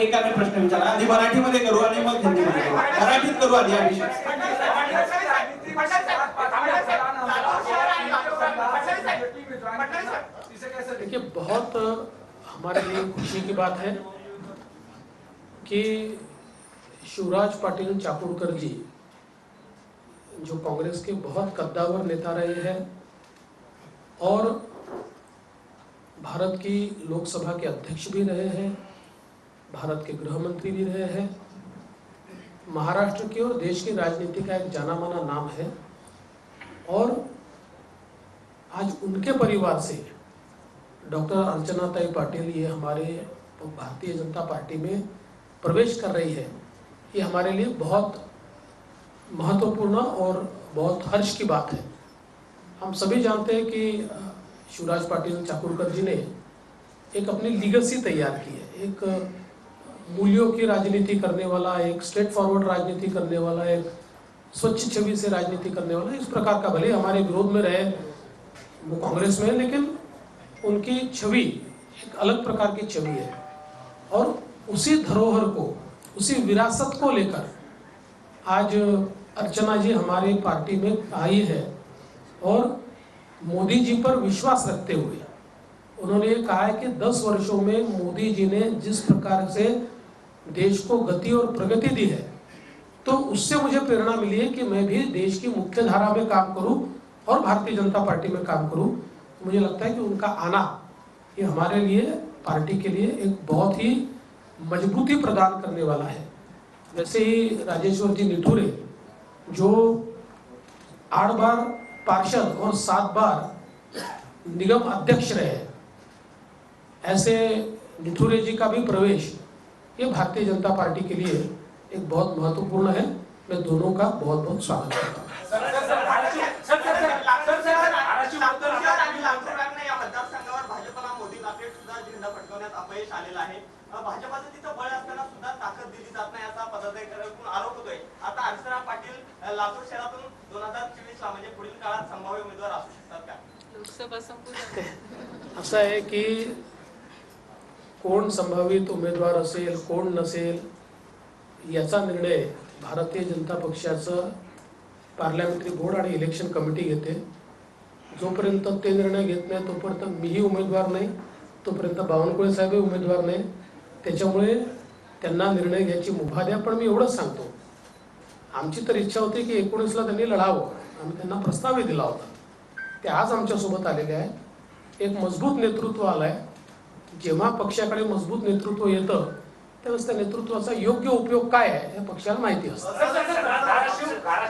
एकाने प्रश्न विचारला, आधी मराठीमध्ये करू आणि मग हिंदीमध्ये करू. मराठीत करू आधी हा विषय. देखिए, बहुत हमारे लिए खुशी की बात है कि शिवराज पाटिल चाकूरकर जी, जो कांग्रेस के बहुत कद्दावर नेता रहे हैं और भारत की लोकसभा के अध्यक्ष भी रहे हैं, भारत के गृह मंत्री भी रहे हैं, महाराष्ट्र की और देश की राजनीति का एक जाना माना नाम है, और आज उनके परिवार से डॉक्टर अर्चनाताई पाटिल ये हमारे भारतीय जनता पार्टी में प्रवेश कर रही है, ये हमारे लिए बहुत महत्वपूर्ण और बहुत हर्ष की बात है। हम सभी जानते हैं कि शिवराज पाटिल चाकूरकर जी ने एक अपनी लीगेसी तैयार की है, एक मूल्यों की राजनीति करने वाला, एक स्ट्रेट फॉरवर्ड राजनीति करने वाला, एक स्वच्छ छवि से राजनीति करने वाला, इस प्रकार का, भले हमारे विरोध में रहे वो कांग्रेस में, लेकिन उनकी छवि एक अलग प्रकार की छवि है। और उसी धरोहर को, उसी विरासत को लेकर आज अर्चना जी हमारी पार्टी में आई है और मोदी जी पर विश्वास रखते हुए उन्होंने ये कहा है कि 10 वर्षों में मोदी जी ने जिस प्रकार से देश को गति और प्रगति दी है, तो उससे मुझे प्रेरणा मिली है कि मैं भी देश की मुख्य धारा में काम करूं और भारतीय जनता पार्टी में काम करूं। मुझे लगता है कि उनका आना ये हमारे लिए, पार्टी के लिए एक बहुत ही मजबूती प्रदान करने वाला है। वैसे ही राजेश्वर जी निठुरे जो 8 बार पार्षद और 7 बार निगम अध्यक्ष रहे, ऐसे निठुरे जी का भी प्रवेश ये भारतीय जनता पार्टी के लिए एक बहुत महत्वपूर्ण है। मैं दोनों का बहुत बहुत स्वागत करता हूँ। भाजपाचं तिथं बळ असताना सुद्धा ताकद दिली जात नाही असा पदाधिकाऱ्यांकडून आरोप होतोय। आता अर्चना पाटील लातूर शहरातून 2024 ला म्हणजे पुढील काळात संभाव्य उमेदवार असू शकतात का? लोकसभा संपूर्ण असं आहे की कोण संभावित उमेदवार असेल, कोण नसेल, याचा निर्णय भारतीय जनता पक्षाचं पार्लमेंटरी बोर्ड आणि इलेक्शन कमिटी घेते। जोपर्यंत ते निर्णय घेत नाही तोपर्यंत मीही उमेदवार नाही, तोपर्यंत बावनकुळे साहेबही उमेदवार नाही। त्याच्यामुळे त्यांना निर्णय घ्यायची मुभा द्या। पण मी एवढंच सांगतो, आमची तर इच्छा होती की 19ला त्यांनी लढावं, आम्ही त्यांना प्रस्तावही दिला होता, ते आज आमच्यासोबत आलेले आहे। एक मजबूत नेतृत्व आलंय। जेव्हा पक्षाकडे मजबूत नेतृत्व येतं त्यावेळेस त्या नेतृत्वाचा योग्य उपयोग काय आहे हे पक्षाला माहिती असतं।